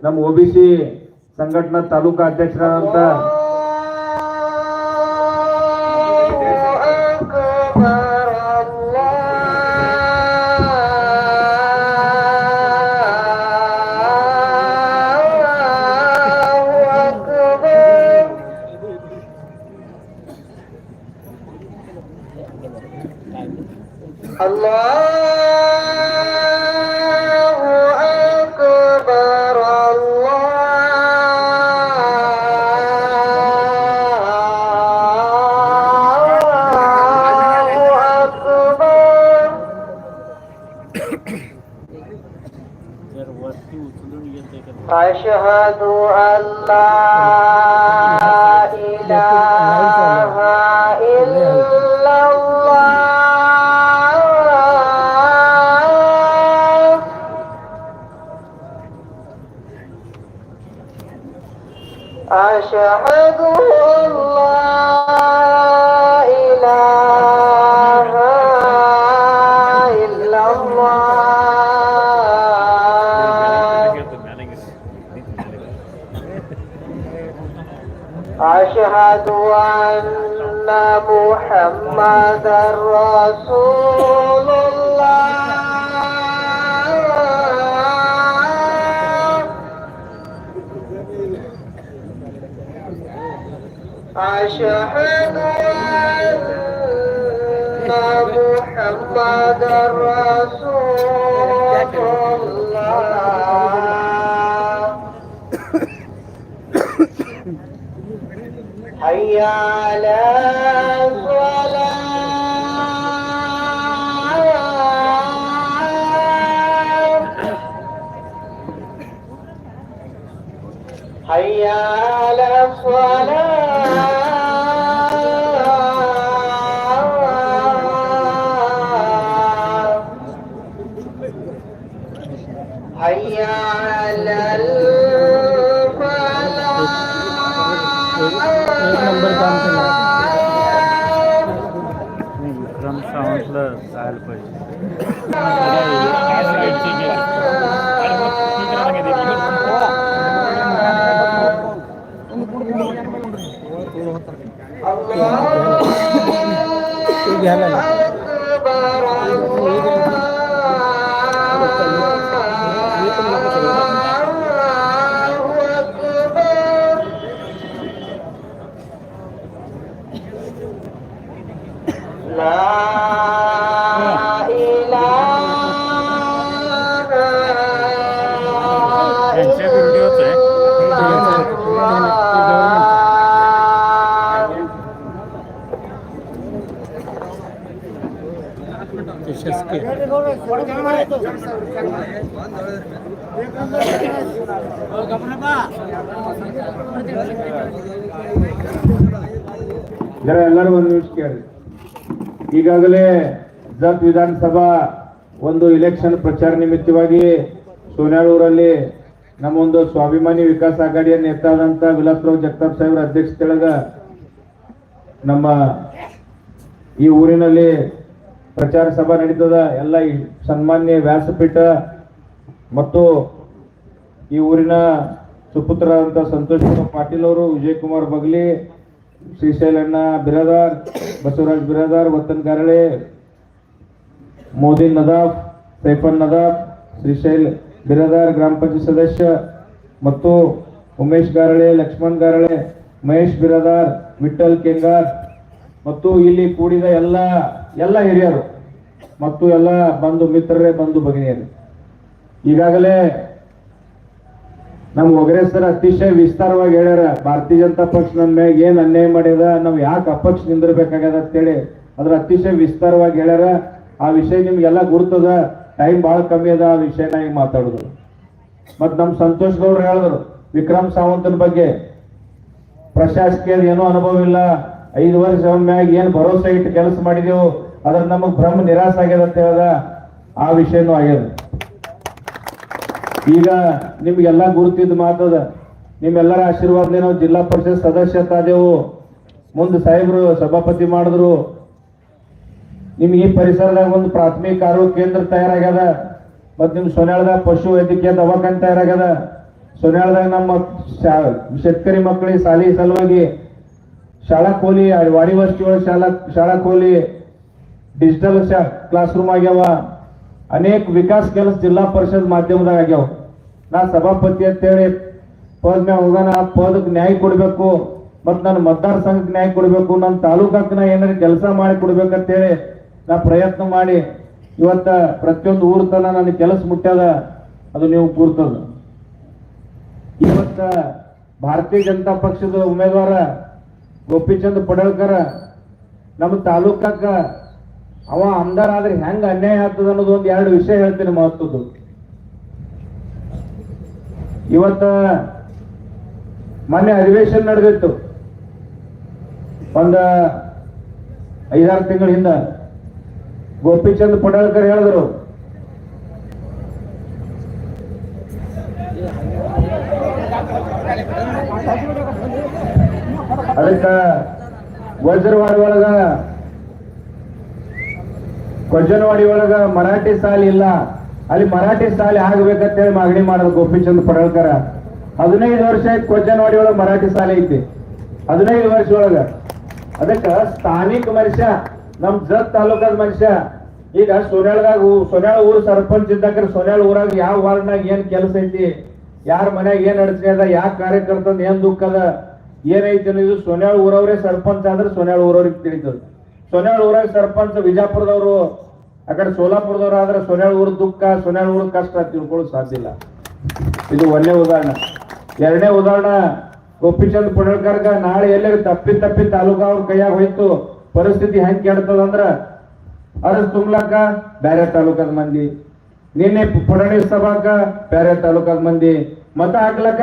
ನಮ್ಮ ಒಬಿಸಿ ಸಂಘಟನಾ ತಾಲೂಕಾ ಅಧ್ಯಕ್ಷರಾದಂತ أشهد أن لا إله إلا الله أشهد أن لا إله إلا الله أشهد أن محمدا رسول الله أشهد أن محمدا رسول الله حي على الصلاة حي على الصلاة حي على विक्रम सावंतला जायला पाहिजे ಎಲ್ಲರೂ ಒಂದು ನಿಮಿಷ ಕೇಳಿ. ಈಗಾಗಲೇ ಜತ್ ವಿಧಾನಸಭಾ ಒಂದು ಇಲೆಕ್ಷನ್ ಪ್ರಚಾರ ನಿಮಿತ್ತವಾಗಿ ಸೋನ್ಯಾಳೂರಲ್ಲಿ ನಮ್ಮ ಒಂದು ಸ್ವಾಭಿಮಾನಿ ವಿಕಾಸ್ ಆಘಾಡಿಯ ನೇತಾದಂತ ವಿಲಾಸರಾವ್ ಜಗತಾಪ್ ಸಾಹೇಬ್ರ ಅಧ್ಯಕ್ಷತೆಯೊಳಗ ನಮ್ಮ ಈ ಊರಿನಲ್ಲಿ ಪ್ರಚಾರ ಸಭಾ ನಡೀತದ. ಎಲ್ಲ ಸನ್ಮಾನ್ಯ ವ್ಯಾಸಪೀಠ ಮತ್ತು ಈ ಊರಿನ ಸುಪುತ್ರರಾದಂಥ ಸಂತೋಷ್ ಪಾಟೀಲ್ ಅವರು, ವಿಜಯಕುಮಾರ್ ಬಗ್ಲಿ, ಶ್ರೀಶೈಲಣ್ಣ ಬಿರಾದಾರ್, ಬಸವರಾಜ್ ಬಿರಾದಾರ್, ವತನ್ ಗಾರಳೆ, ಮೋದಿನ್ ನದಾಫ್, ಸೈಫನ್ ನದಾಫ್, ಶ್ರೀಶೈಲ್ ಬಿರಾದಾರ್ ಗ್ರಾಮ ಪಂಚಾಯತ್ ಸದಸ್ಯ ಮತ್ತು ಉಮೇಶ್ ಗಾರಳೆ, ಲಕ್ಷ್ಮಣ್ ಗಾರಳೆ, ಮಹೇಶ್ ಬಿರಾದಾರ್, ವಿಠಲ್ ಕೆಂಗಾರ್ ಮತ್ತು ಇಲ್ಲಿ ಕೂಡಿದ ಎಲ್ಲ ಹಿರಿಯರು ಮತ್ತು ಎಲ್ಲ ಬಂಧು ಮಿತ್ರರೇ, ಬಂಧು ಭಗಿನಿಯರು, ಈಗಾಗಲೇ ನಮ್ಮ ಒಗರೆ ಸರ್ ಅತಿಶಯ ವಿಸ್ತಾರವಾಗಿ ಹೇಳ್ಯಾರ. ಭಾರತೀಯ ಜನತಾ ಪಕ್ಷ ನನ್ನ ಮ್ಯಾಗ ಏನ್ ಅನ್ಯಾಯ ಮಾಡ್ಯದ, ನಾವ್ ಯಾಕೆ ಅಪಕ್ಷ ನಿಂದಿರ್ಬೇಕಾಗ್ಯದ ಅಂತೇಳಿ ಅದ್ರ ಅತಿಶಯ ವಿಸ್ತಾರವಾಗಿ ಹೇಳ್ಯಾರ. ಆ ವಿಷಯ ನಿಮ್ಗೆಲ್ಲ ಗುರ್ತದ. ಟೈಮ್ ಬಹಳ ಕಮ್ಮಿ ಅದ, ಆ ವಿಷಯನ ಈಗ ಮಾತಾಡುದು. ಮತ್ ನಮ್ ಸಂತೋಷ್ ಗೌಡ್ರು ಹೇಳಿದ್ರು ವಿಕ್ರಮ್ ಸಾವಂತನ ಬಗ್ಗೆ. ಪ್ರಶಾಸಕೀಯದ ಏನೋ ಅನುಭವ ಇಲ್ಲ, 5 ವರ್ಷ ಅವನ ಮ್ಯಾಗ ಏನ್ ಭರೋಸೆ ಇಟ್ಟು ಕೆಲಸ ಮಾಡಿದೆವು, ಅದ್ರ ನಮಗ್ ಭ್ರಮ ನಿರಾಸ ಆಗ್ಯದ ಅಂತ ಹೇಳ್ದ. ಆ ವಿಷಯನೂ ಆಗ್ಯದ. ಈಗ ನಿಮ್ಗೆಲ್ಲ ಗುರುತಿದ್ ಮಾತದ. ನಿಮ್ಮೆಲ್ಲರ ಆಶೀರ್ವಾದನೇ ನಾವು ಜಿಲ್ಲಾ ಪರಿಷತ್ ಸದಸ್ಯತೆ ಆದೆವು. ಮುಂದೆ ಸಾಹೇಬ್ರು ಸಭಾಪತಿ ಮಾಡಿದ್ರು. ನಿಮ್ಗೆ ಈ ಪರಿಸರದಾಗ ಒಂದು ಪ್ರಾಥಮಿಕ ಆರೋಗ್ಯ ಕೇಂದ್ರ ತಯಾರಾಗ್ಯದ. ಮತ್ ನಿಮ್ ಸೊನ್ಯಾಳದಾಗ ಪಶು ವೈದ್ಯಕೀಯ ದವಾಖಾನೆ ತಯಾರಾಗ್ಯದ. ಸೊನ್ಯಾಳದಾಗ ನಮ್ಮ ಶೇತಕರಿ ಮಕ್ಕಳಿಗೆ ಶಾಲಿ ಸಲುವಾಗಿ ಶಾಲಾ ಕೋಲಿ, ವಾಡಿ ವಸ್ತಿ ಒಳಗೆ ಶಾಲಾ ಕೋಲಿ, ಡಿಜಿಟಲ್ ಕ್ಲಾಸ್ ರೂಮ್ ಆಗ್ಯಾವ. ಅನೇಕ ವಿಕಾಸ ಕೆಲಸ ಜಿಲ್ಲಾ ಪರಿಷತ್ ಮಾಧ್ಯಮದಾಗ ಆಗ್ಯಾವ. ನಾ ಸಭಾಪತಿ ಅಂತೇಳಿ ಪದ ಮ್ಯಾಗ ಹೋಗೋಣ, ಪದಕ್ಕೆ ನ್ಯಾಯ ಕೊಡ್ಬೇಕು, ಮತ್ ನನ್ನ ಮತದಾರ ಸಂಘಕ್ಕೆ ನ್ಯಾಯ ಕೊಡ್ಬೇಕು, ನನ್ನ ತಾಲೂಕಕ್ಕೆ ನಾ ಏನಾರ ಕೆಲಸ ಮಾಡಿ ಕೊಡ್ಬೇಕಂತೇಳಿ ನಾ ಪ್ರಯತ್ನ ಮಾಡಿ ಇವತ್ತ ಪ್ರತಿಯೊಂದು ಊರ್ ತನ ನನ್ನ ಕೆಲಸ ಮುಟ್ಟ್ಯದ. ಅದು ನೀವು ಕೂರ್ತದ. ಇವತ್ತ ಭಾರತೀಯ ಜನತಾ ಪಕ್ಷದ ಉಮೇದುವಾರ ಗೋಪಿಚಂದ್ ಪಡಳ್ಕರ್ ನಮ್ಮ ತಾಲೂಕಕ್ಕ ಅವ ಆಮದಾರ ಆದ್ರೆ ಹೆಂಗ ಅನ್ಯಾಯ ಆಗ್ತದ ಅನ್ನೋದು ಒಂದ್ 2 ವಿಷಯ ಹೇಳ್ತೀನಿ ಮಹತ್ವದ್ದು. ಇವತ್ತ ಮೊನ್ನೆ ಅಧಿವೇಶನ ನಡೆದಿತ್ತು ಒಂದ 5-6 ತಿಂಗಳ ಹಿಂದ. ಗೋಪಿಚಂದ್ ಪಡಳ್ಕರ್ ಹೇಳಿದ್ರು ಅದಕ್ಕ ಕೊಜ್ಜನವಾಡಿ ಒಳಗ ಮರಾಠಿ ಶಾಲೆ ಇಲ್ಲ, ಅಲ್ಲಿ ಮರಾಠಿ ಶಾಲೆ ಆಗ್ಬೇಕಂತೇಳಿ ಮಾಗಣಿ ಮಾಡಿದ್ರು ಗೋಪಿಚಂದ್ ಪಡಳ್ಕರ್. 15 ವರ್ಷ ಆಯ್ತು ಕೊಜ್ಜನವಾಡಿ ಒಳಗ ಮರಾಠಿ ಶಾಲೆ ಐತಿ. 15 ವರ್ಷ ಒಳಗ. ಅದಕ್ಕ ಸ್ಥಾನಿಕ ಮನುಷ್ಯ, ನಮ್ ಜತ್ ತಾಲೂಕದ ಮನುಷ್ಯ. ಈಗ ಸೊನ್ಯಾಳ ಊರು ಸರ್ಪಂಚ್ ಇದ್ದಕ್ರೆ ಸೊನ್ಯಾಳ ಊರಾಗ ಯಾವ ವಾರ್ಡ್ನಾಗ ಏನ್ ಕೆಲಸ ಐತಿ, ಯಾರ ಮನ್ಯಾಗ ಏನ್ ಅಡಚಣೆ ಅದ, ಯಾವ ಕಾರ್ಯಕರ್ತಂದ ಏನ್ ದುಃಖ ಅದ, ಏನೈತಿ ಅನ್ನೋದು ಸೊನ್ಯಾಳ ಊರವ್ರೆ ಸರ್ಪಂಚ್ ಆದ್ರೆ ಸೊನ್ಯಾಳ ಊರವ್ರಿಗೆ ತಿಳಿತದ. ಸೊನ್ಯಾಳ ಊರಾಗ ಸರ್ಪಂಚ್ ವಿಜಾಪುರದವರು, ಆ ಕಡೆ ಸೋಲಾಪುರದವ್ರು ಆದ್ರೆ ಸೊನ್ಯಾಳ ಊರ ದುಃಖ, ಸೊನ್ಯಾಳ ಊರ ಕಷ್ಟ ತಿಳ್ಕೊಳ್ಳೋದು ಸಾಧ್ಯ ಇಲ್ಲ. ಇದು ಒಂದೇ ಉದಾಹರಣೆ. 2ನೇ ಉದಾಹರಣೆ, ಗೋಪಿಚಂದ್ ಪಡಳ್ಕರ್ಗ ನಾಳೆ ಎಲ್ಲೇ ತಪ್ಪಿ ತಾಲೂಕಾ ಅವ್ರ ಕೈಯಾಗ ಹೋಯ್ತು, ಪರಿಸ್ಥಿತಿ ಹೆಂಗ್ ಕೆಡ್ತದಂದ್ರ ಅರಸ್ ತುಂಬಲಾಕ ಬ್ಯಾರೆ ತಾಲೂಕದ ಮಂದಿ, ನಿನ್ನೆ ಫಡಣೀಸ್ ಸಭಾಕ ಬ್ಯಾರೆ ತಾಲೂಕದ ಮಂದಿ, ಮತ ಹಾಕ್ಲಕ್ಕ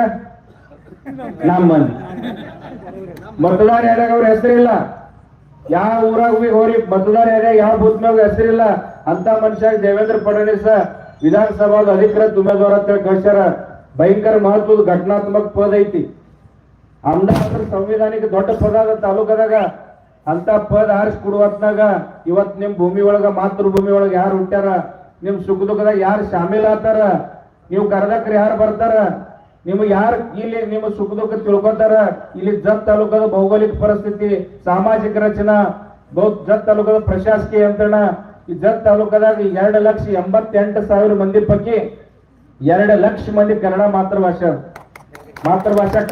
ನಮ್ಮ ಮಂದಿ. ಮತದಾರ ಯಾರ್ಯಾಗ ಅವ್ರ ಹೆಸರಿಲ್ಲ, ಯಾವ ಊರಾಗ ಹೋರಿ ಮತದಾರ ಯಾರ್ಯಾಗ ಯಾವ ಬೂತ್ ಮ್ಯಾಗ ಹೆಸರಿಲ್ಲ ಅಂತ ಮನುಷ್ಯ ದೇವೇಂದ್ರ ಫಡಣೀಸ್ ವಿಧಾನಸಭಾದ ಅಧಿಕೃತ ಉಮೇದುವಾರ ಅಂತ ಕಳ್ಸ್ಯಾರ. ಭಯಂಕರ ಮಹತ್ವದ ಘಟನಾತ್ಮಕ ಪದ ಐತಿ. ಅಹಮದಾಬಾದ್ ಸಂವಿಧಾನಿಕ ದೊಡ್ಡ ಪದ ಅದ ತಾಲೂಕದಾಗ. ಅಂತ ಪದ ಆರಿಸಿ ಕೊಡುವತ್ನಾಗ ಇವತ್ ನಿಮ್ ಭೂಮಿ ಒಳಗ, ಮಾತೃಭೂಮಿ ಒಳಗ ಯಾರು ಹುಟ್ಟ್ಯಾರ, ನಿಮ್ ಸುಖ ದುಃಖದಾಗ ಯಾರು ಶಾಮಿಲ್ ಆತಾರ, ನೀವು ಕರೆದಕ್ರ ಯಾರು ಬರ್ತಾರ, ನಿಮ್ಗೆ ಯಾರು ಇಲ್ಲಿ ನಿಮ್ಮ ಸುಖ ದುಃಖ ತಿಳ್ಕೊತಾರ. ಇಲ್ಲಿ ಜತ್ ತಾಲೂಕದ ಭೌಗೋಳಿಕ ಪರಿಸ್ಥಿತಿ, ಸಾಮಾಜಿಕ ರಚನಾ, ಜತ್ ತಾಲೂಕದ ಪ್ರಶಾಸಕೀಯ ಯಂತ್ರಣ. ಈ ಜತ್ ತಾಲೂಕದಾಗ 2,88,000 ಮಂದಿ ಪೈಕಿ 2 ಲಕ್ಷ ಮಂದಿ ಕನ್ನಡ ಮಾತೃಭಾಷಾ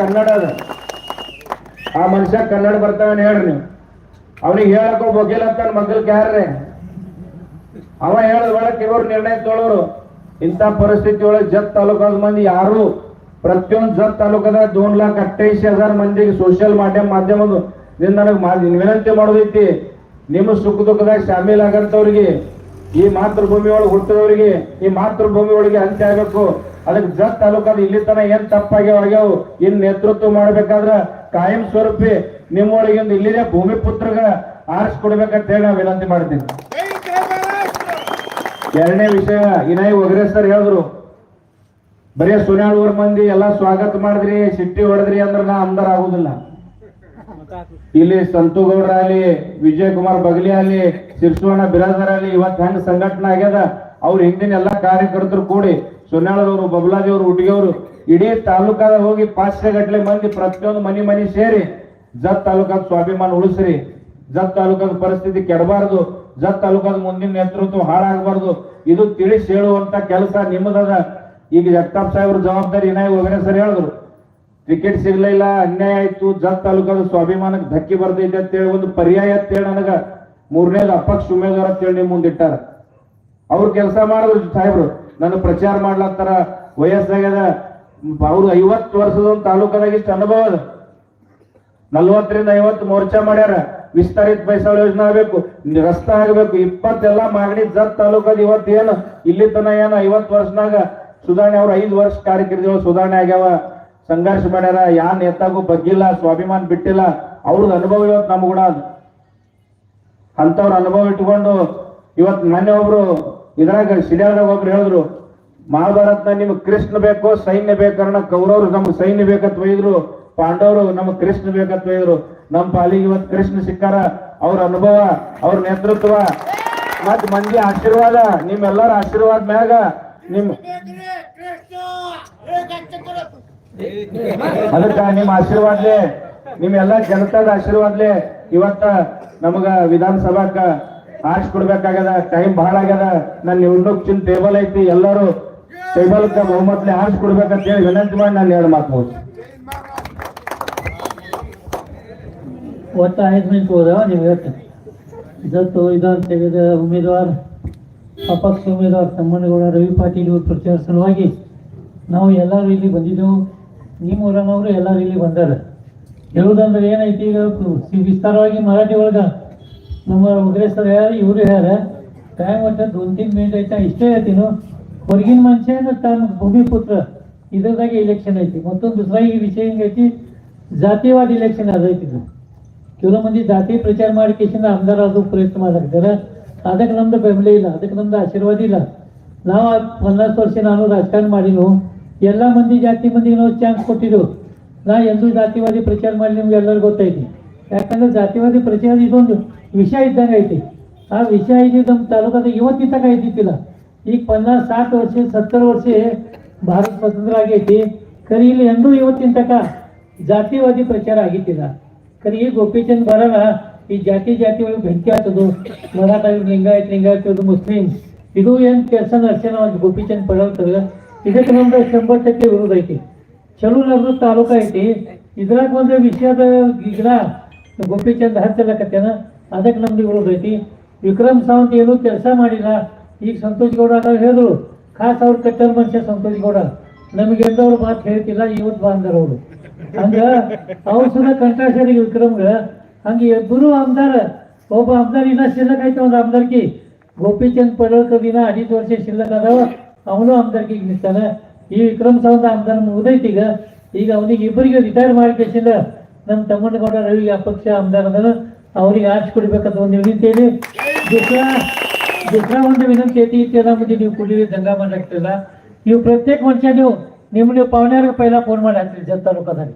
ಕನ್ನಡ ಅದ. ಆ ಮನುಷ್ಯ ಕನ್ನಡ ಬರ್ತಾವನ್ ಹೇಳ್ರಿ ನೀವು. ಅವನಿಗೆ ಹೇಳಕ್ ಬಗ್ಗಿಲ್ಲ ಅಂತ ಮಗ್ಗಲ್ಗೆ ಯಾರ್ರಿ ಅವ ಹೇಳದ್ ಒಳಕ್ ಇವರು ನಿರ್ಣಯ ತೊಳೋರು. ಇಂಥ ಪರಿಸ್ಥಿತಿ ಒಳಗೆ ಜತ್ ತಾಲೂಕದ ಮಂದಿ ಯಾರು, ಪ್ರತಿಯೊಂದು ಜತ್ ತಾಲೂಕದ 2,28,000 ಮಂದಿಗೆ ಸೋಷಿಯಲ್ ಮಾಧ್ಯಮದ ನನಗೆ ವಿನಂತಿ ಮಾಡೋದೈತಿ, ನಿಮ್ಮ ಸುಖ ದುಃಖದಾಗ ಶಾಮೀಲ್ ಆಗಂತವ್ರಿಗೆ, ಈ ಮಾತೃಭೂಮಿ ಒಳಗೆ ಹುಟ್ಟಿದವ್ರಿಗೆ ಈ ಮಾತೃಭೂಮಿ ಒಳಗೆ ಅಂತ್ಯ ಆಗ್ಬೇಕು. ಅದಕ್ಕೆ ಜತ್ ತಾಲೂಕದ ಇಲ್ಲಿ ತನ ಏನ್ ತಪ್ಪಾಗ್ಯಾವ ಇನ್ ನೇತೃತ್ವ ಮಾಡ್ಬೇಕಾದ್ರ ಕಾಯಂ ಸ್ವರೂಪಿ ನಿಮ್ಮೊಳಗಿಂದ ಇಲ್ಲಿದೆ ಭೂಮಿ ಪುತ್ರಗ ಆರಿಸ್ಕೊಡ್ಬೇಕಂತ ಹೇಳಿ ನಾ ವಿನಂತಿ ಮಾಡ್ತೀನಿ. 2ನೇ ವಿಷಯ, ಇನಾಯಿ ಒಗರೆ ಸರ್ ಹೇಳಿದ್ರು ಬರೀ ಸೊನ್ಯಾಳ ಊರ್ ಮಂದಿ ಎಲ್ಲಾ ಸ್ವಾಗತ ಮಾಡಿದ್ರಿ, ಸಿಟ್ಟಿ ಹೊಡೆದ್ರಿ ಅಂದ್ರೆ ನಾ ಆಮದಾರ ಆಗುದಿಲ್ಲ. ಇಲ್ಲಿ ಸಂತು ಗೌಡ್ರ ಅಲ್ಲಿ, ವಿಜಯ್ ಕುಮಾರ್ ಬಗಲಿ ಅಲ್ಲಿ, ಸಿರ್ಸೋಣ ಬಿರಾದರ್ ಅಲ್ಲಿ, ಇವತ್ತು ಹೆಂಗ್ ಸಂಘಟನೆ ಆಗ್ಯದ, ಅವ್ರ ಹಿಂದಿನ ಎಲ್ಲಾ ಕಾರ್ಯಕರ್ತರು ಕೂಡಿ ಸೊನ್ಯಾಳದವರು, ಬಬಲಾದೇವ್ರು, ಹುಟ್ಟಿಗೆವ್ರು ಇಡೀ ತಾಲೂಕಾದ ಹೋಗಿ 500 ಗಟ್ಟಲೆ ಮಂದಿ ಪ್ರತಿಯೊಂದು ಮನಿ ಸೇರಿ ಜತ್ ತಾಲೂಕಾದ ಸ್ವಾಭಿಮಾನ ಉಳಿಸ್ರಿ, ಜತ್ ತಾಲೂಕಾದ ಪರಿಸ್ಥಿತಿ ಕೆಡಬಾರದು, ಜತ್ ತಾಲೂಕಾದ ಮುಂದಿನ ನೇತೃತ್ವ ಹಾಳಾಗಬಾರ್ದು, ಇದು ತಿಳಿಸಿ ಹೇಳುವಂತ ಕೆಲಸ ನಿಮ್ಮದದ. ಈಗ ಜಗತಾಪ್ ಸಾಹೇಬ್ರ ಜವಾಬ್ದಾರಿ ಇನಾಯಿ ಒಗರೆ ಸರ್ ಹೇಳಿದ್ರು, ಟಿಕೆಟ್ ಸಿಗ್ಲಿಲ್ಲ, ಅನ್ಯಾಯ ಆಯ್ತು, ಜತ್ ತಾಲೂಕಾದ ಸ್ವಾಭಿಮಾನಕ್ಕೆ ಧಕ್ಕಿ ಬರ್ತೈತೆ ಅಂತೇಳಿ ಒಂದು ಪರ್ಯಾಯ ಅಂತೇಳಿ ನನಗ 3ನೇದು ಅಪಕ್ಷ ಉಮೇದುವಾರ ಅಂತೇಳಿ ನಿಮ್ ಮುಂದಿಟ್ಟಾರ. ಅವ್ರು ಕೆಲಸ ಮಾಡಿದ್ರು ಸಾಹೇಬ್ರು, ನನ್ನ ಪ್ರಚಾರ ಮಾಡ್ಲತ್ತಾರ, ವಯಸ್ಸಾಗ್ಯದ, ಅವ್ರು 50 ವರ್ಷದ ತಾಲೂಕದಾಗ ಇಷ್ಟು ಅನುಭವ ಅದ. 40ರಿಂದ 50 ಮೋರ್ಚಾ ಮಾಡ್ಯಾರ. ವಿಸ್ತರಿತ ಪೈಸಾಳ ಯೋಜನೆ ಆಗ್ಬೇಕು, ರಸ್ತೆ ಆಗ್ಬೇಕು, 20 ಎಲ್ಲ ಮಾಗಡಿ ಜತ್ ತಾಲೂಕದ ಇವತ್ತು ಏನು ಇಲ್ಲಿ ತನ ಏನು 50 ವರ್ಷನಾಗ ಸುಧಾರಣೆ, ಅವ್ರು 5 ವರ್ಷ ಕಾರ್ಯಕ್ರಮಗಳು ಸುಧಾರಣೆ ಆಗ್ಯಾವ. ಸಂಘರ್ಷ ಮಾಡ್ಯಾರ, ಯಾ ನೇತಾಗೂ ಬಗ್ಗಿಲ್ಲ, ಸ್ವಾಭಿಮಾನ ಬಿಟ್ಟಿಲ್ಲ. ಅವ್ರದ್ದು ಅನುಭವ ಇವತ್ತು ನಮ್ ಕೂಡ ಅದು. ಅಂತವ್ರ ಅನುಭವ ಇಟ್ಕೊಂಡು ಇವತ್ತು ಮೊನ್ನೆ ಒಬ್ರು ಇದ್ರಾಗ ಸಿಡಿಯಾದಾಗ ಒಬ್ರು ಹೇಳಿದ್ರು, ಮಹಾಭಾರತ್ನ ನಿಮ್ಗೆ ಕೃಷ್ಣ ಬೇಕೋ ಸೈನ್ಯ ಬೇಕನ್ನ, ಕೌರವ್ರು ನಮ್ಗೆ ಸೈನ್ಯ ಬೇಕತ್ ಒಯ್ದ್ರು, ಪಾಂಡವರು ನಮಗ್ ಕೃಷ್ಣ ಬೇಕತ್ ಒಯ್ದ್ರು. ನಮ್ಮ ಪಾಲಿಗೆ ಇವತ್ತು ಕೃಷ್ಣ ಸಿಕ್ಕಾರ. ಅವ್ರ ಅನುಭವ, ಅವ್ರ ನೇತೃತ್ವ ಮತ್ ಮಂದಿ ಆಶೀರ್ವಾದ, ನಿಮ್ಮೆಲ್ಲರ ಆಶೀರ್ವಾದ ಮ್ಯಾಗ ನಿಮ್ ಅದಕ್ಕ ನಿಮ್ ಆಶೀರ್ವಾದ್ಲೆ, ನಿಮ್ಮೆಲ್ಲ ಜನತಾದ ಆಶೀರ್ವಾದ್ಲೆ ಇವತ್ತ ನಮಗ ವಿಧಾನಸಭಾಕ್ಕ ಆರ್ಸ್ ಕೊಡ್ಬೇಕಾಗ್ಯದ. ಟೈಮ್ ಬಹಳ ಆಗ್ಯದ. ನನ್ನ ಇನ್ನೊಂದು ಟೇಬಲ್ ಐತಿ, ಎಲ್ಲರೂ ಟೇಬಲ್ಕ ಬಹುಮತ್ಲೆ ಆರ್ಸ್ ಕೊಡ್ಬೇಕಂತ ಹೇಳಿ ವಿನಂತಿ ಮಾಡಿ ನಾನು 2 ಮಾತು ಮುಗಿಸಿ. ಒಟ್ಟು 5 ಮಿನಿಟ್ ಹೋದವ ನೀವು ಹೇಳ್ತೀನಿ. ಇವತ್ತು ಇದನ್ನು ತೆಗೆದ ಉಮೇದುವಾರ ಅಪಕ್ಷ ಉಮೇದುವಾರ ತಮ್ಮನಗೌಡ ರವಿ ಪಾಟೀಲ್ ಇವ್ರ ಪ್ರಚಾರ ಸಲುವಾಗಿ ನಾವು ಎಲ್ಲರೂ ಇಲ್ಲಿ ಬಂದಿದ್ದೆವು. ನಿಮ್ಮ ಊರನವರು ಎಲ್ಲರೂ ಇಲ್ಲಿ ಬಂದಾರ. ಹೇಳುವುದಂದ್ರೆ ಏನೈತಿ, ಈಗ ವಿಸ್ತಾರವಾಗಿ ಮರಾಠಿ ಒಳಗೆ ನಮ್ಮ ಉಗ್ರೇಶ್ವರ ಯಾರು ಇವರು ಯಾರ ಟೈಮ್ ಒಟ್ಟು 2-3 ಮಿನಿಟ್ ಐತಾ ಇಷ್ಟೇ ಹೇಳ್ತೀನು. ಹೊರಗಿನ ಮನುಷ್ಯ ಅಂದ್ರೆ ತನ್ನ ಭೂಮಿಪುತ್ರ ಇದ್ರದಾಗೆ ಇಲೆಕ್ಷನ್ ಐತಿ. ಮತ್ತೊಂದು ದೂಸರಾ ಈ ವಿಷಯ ಹಿಂಗೈತಿ, ಜಾತಿವಾದ ಇಲೆಕ್ಷನ್ ಅದೈತಿ. ಕೆಲವು ಮಂದಿ ಜಾತಿ ಪ್ರಚಾರ ಮಾಡಿ ಕೇಸಿಂದ ಆಮದಾರ ಅದು ಪ್ರಯತ್ನ ಮಾಡಾಕ್ತಾರೆ. ಅದಕ್ಕೆ ನಮ್ದು ಬೆಂಬಲ ಇಲ್ಲ, ಅದಕ್ಕೆ ನಮ್ದು ಆಶೀರ್ವಾದ ಇಲ್ಲ. ನಾವು 50 ವರ್ಷ ನಾನು ರಾಜಕಾರಣ ಮಾಡಿದ್ವು. ಎಲ್ಲ ಮಂದಿ ಜಾತಿ ಮಂದಿಗೆ ನಾವು ಚಾನ್ಸ್ ಕೊಟ್ಟಿದ್ದೆವು. ನಾ ಎಂದೂ ಜಾತಿವಾದಿ ಪ್ರಚಾರ ಮಾಡಿ ನಿಮ್ಗೆ ಎಲ್ಲರಿಗೂ ಗೊತ್ತೈತಿ. ಯಾಕಂದ್ರೆ ಜಾತಿವಾದಿ ಪ್ರಚಾರ ಇದೊಂದು ವಿಷಯ ಇದ್ದಂಗೆ ಐತಿ. ಆ ವಿಷಯ ಇದು ನಮ್ಮ ತಾಲೂಕದಾಗ ಇವತ್ತಿನ ತನಕ ಐತಿಲ್ಲ. ಈಗ 50-60 ವರ್ಷ 70 ವರ್ಷ ಭಾರತ ಸ್ವತಂತ್ರ ಆಗೈತಿ. ಖರೀ ಇಲ್ಲಿ ಎಂದೂ ಇವತ್ತಿನ ತನಕ ಜಾತಿವಾದಿ ಪ್ರಚಾರ ಆಗಿತ್ತಿಲ್ಲ. ಖರೀ ಈ ಗೋಪಿಚಂದ್ ಬರೋಣ ಈ ಜಾತಿ ಒಳಗೆ ಬೆಂಕಿ ಆಗ್ತದು. ಮರಾಠ ಲಿಂಗಾಯತ್ ಮುಸ್ಲಿಂ ಇದು ಏನು ಕೆಲಸ ನಡ್ಸ್ಯಾನ ಗೋಪಿಚಂದ್ ಪಡಲ್ತದ. ಇದಕ್ಕೆ ನಮ್ದು 100% ವಿರೋಧ ಐತಿ. ಚಲೋ ನಮ್ದು ತಾಲೂಕ ಐತಿ. ಇದ್ರಾಗ ಒಂದು ವಿಷಯದ ಗಿಡ ಗೋಪಿಚಂದ್ ಹಚ್ಚಲಕತ್ತೇನ, ಅದಕ್ಕೆ ನಮ್ದು ವಿರೋಧ ಐತಿ. ವಿಕ್ರಮ್ ಸಾವಂತ್ ಏನು ಕೆಲಸ ಮಾಡಿಲ್ಲ. ಈಗ ಸಂತೋಷ್ ಗೌಡ ನಾವು ಹೇಳಿದ್ರು, ಖಾಸ್ ಅವ್ರು ಕಟ್ಟರ್ ಮನುಷ್ಯ ಸಂತೋಷ್ ಗೌಡ ನಮಗೆ ಎಂದವ್ರು ಮಾತು ಹೇಳ್ತಿಲ್ಲ, ಇವತ್ತು ಬಾಂಧರ ಅವರು ಹಂಗ ಅವ್ರು ಸುದ ಕಂಟ್ರಾಕ್ಷರಿಗೆ ವಿಕ್ರಮ್ಗ ಹಂಗೆ ಇಬ್ಬರು ಆಮದಾರ. ಒಬ್ಬ ಆಮದಾರ್ ಇನ್ನ ಶಿಲ್ಲಕ್ ಐತೆ, ಒಂದು ಆಮದಾರ್ಕಿ ಗೋಪಿಚಂದ್ ಪಡೋಳ್ಕರ್ ದಿನ 2.5 ವರ್ಷ ಶಿಲ್ಲಕ್ ಅದಾವ, ಅವನು ಆಮದಾರ್ಕಿಗೆ ನಿಲ್ತಾನ. ಈ ವಿಕ್ರಮ್ ಸಾವಂತ್ ಆಮದಾರ್ ಮುಗ್ದೈತಿ. ಈಗ ಅವನಿಗೆ ಇಬ್ಬರಿಗೆ ರಿಟೈರ್ ಮಾಡಿಸಿಲ್ಲ. ನಮ್ಮ ತಮ್ಮನಗೌಡ ರವಿ ಅಪಕ್ಷ ಆಮದಾರ್ ಅದನ್ನ ಅವ್ರಿಗೆ ಆರ್ಚ್ ಕೊಡ್ಬೇಕಂತ ಒಂದು ವಿನಂತಿ ಹೇಳಿ. ದೂಸರಾ ಒಂದು ವಿನಂತಿ ಐತಿ, ಮತ್ತೆ ನೀವು ಕುಡಿಲಿ ದಂಗ ಮಾಡಾಕ್ತಿಲ್ಲ. ನೀವು ಪ್ರತ್ಯೇಕ ಮನುಷ್ಯ ನೀವು ಪಾವನ್ಯಾರಿಗೆ ಪೈಲ ಫೋನ್ ಮಾಡಿ ಹಾಕ್ತೀರಿ ಜತ್ ತಾಲೂಕದಾಗ.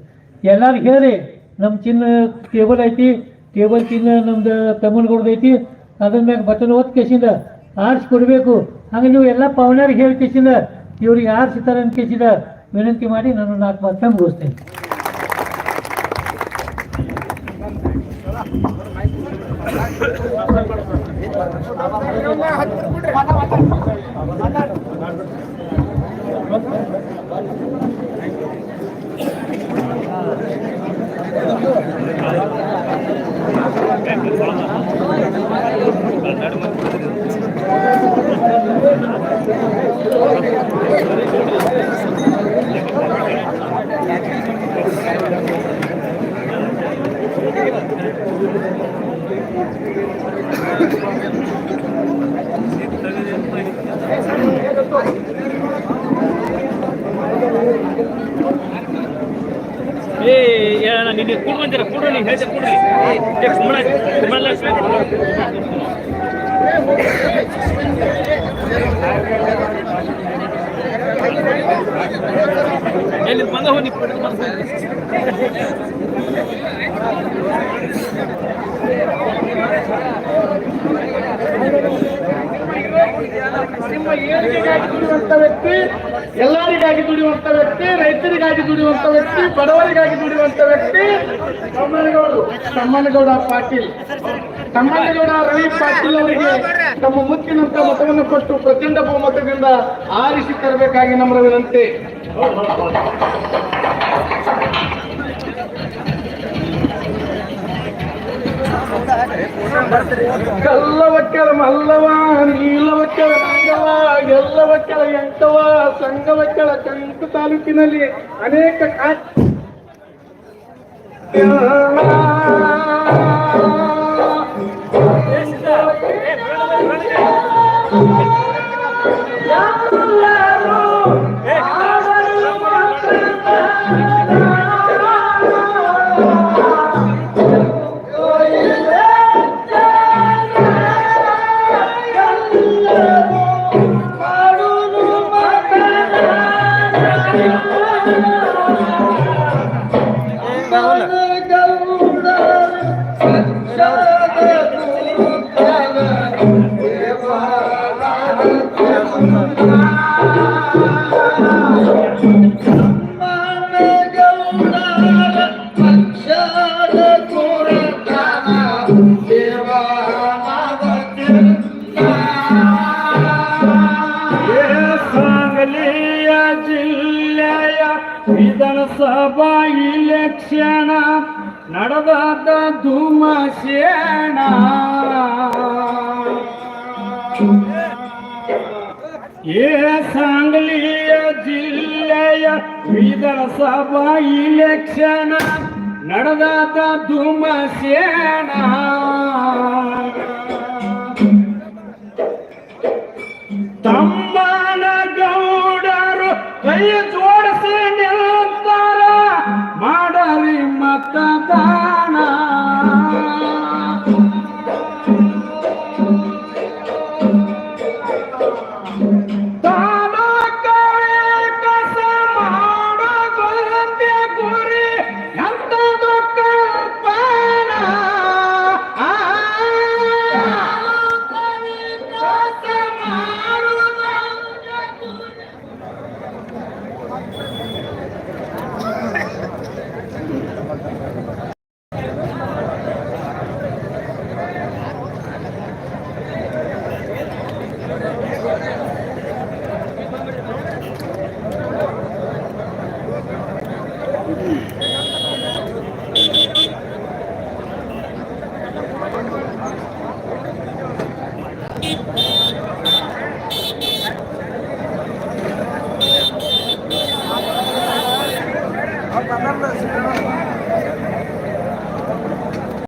ಎಲ್ಲಾರು ಹೇಳ್ರಿ, ನಮ್ಮ ಚಿನ್ನ ಟೇಬಲ್ ಐತಿ, ಟೇಬಲ್ ಚಿನ್ನ ನಮ್ದು ತಮ್ಮನಗೌಡದ ಐತಿ, ಅದ್ರ ಮ್ಯಾಗ ಬಟನ್ ಓದ್ ಕೇಸಿಂದ ಆರ್ಸ್ ಕೊಡಬೇಕು. ಹಂಗೆ ನೀವು ಎಲ್ಲ ಪಾವನ್ಯಾರಿಗೆ ಹೇಳಿ ಕೇಸಿಂದ ಇವ್ರಿಗೆ ಆರ್ಸಿತಾರೆ ಅಂತ ಕೇಸಿದ ವಿನಂತಿ ಮಾಡಿ ನಾನು 4 ಮಾತನ್ನ ಮುಗಿಸ್ತೇನೆ. ನಿನ್ನೆ ಕೂಡ್ಬಂದಿರ ಕೂಡ್ರಿ, ನೀವು ಹೇಳ್ದೆ ಕೂಡ್ರಿ. ಎಲ್ಲಿ ಬಂದ ಹೋಗಿ ನಿಮ್ಮ ಏಳಿಗೆಗಾಗಿ ದುಡಿಯುವಂತ ವ್ಯಕ್ತಿ, ಎಲ್ಲರಿಗಾಗಿ ದುಡಿಯುವಂತ ವ್ಯಕ್ತಿ, ರೈತರಿಗಾಗಿ ದುಡಿಯುವಂತ ವ್ಯಕ್ತಿ, ಬಡವರಿಗಾಗಿ ದುಡಿಯುವಂತ ವ್ಯಕ್ತಿ ತಮ್ಮನಗೌಡ ಪಾಟೀಲ್. ತಮ್ಮನಗೌಡ ರವಿ ಪಾಟೀಲ್ ಅವರಿಗೆ ತಮ್ಮ ಮುತ್ತಿನಂತ ಮತವನ್ನು ಕೊಟ್ಟು ಪ್ರಚಂಡ ಬಹುಮತದಿಂದ ಆರಿಸಿ ತರಬೇಕಾಗಿ ನಮ್ಮ ವಿನಂತಿ. ಕಲ್ಲವಕ್ಕಳ ಮಲ್ಲವ ನೀಲವಕ್ಕಳ ನಂಗವ ಗೆಲ್ಲವಕ್ಕಳ ಎಂಕವ ಸಂಗವಕ್ಕಳ ಕಂಕು ತಾಲೂಕಿನಲ್ಲಿ ಅನೇಕ सांगली जिल्ह्या विधानसभा इलेक्शन ನಡೆದಾದ ಧೂಮಶೇಣ सांगली जिल्ह्या विधानसभा इलेक्शन ನಡೆದಾದ ಧೂಮಶೇಣ ತಮ್ಮನ ಗೌಡರು ಕೈ ಜೋಡಿಸಿ ನಿಲ್ತಾರ ಮಾಡಲಿ ಮತದಾನ Vamos a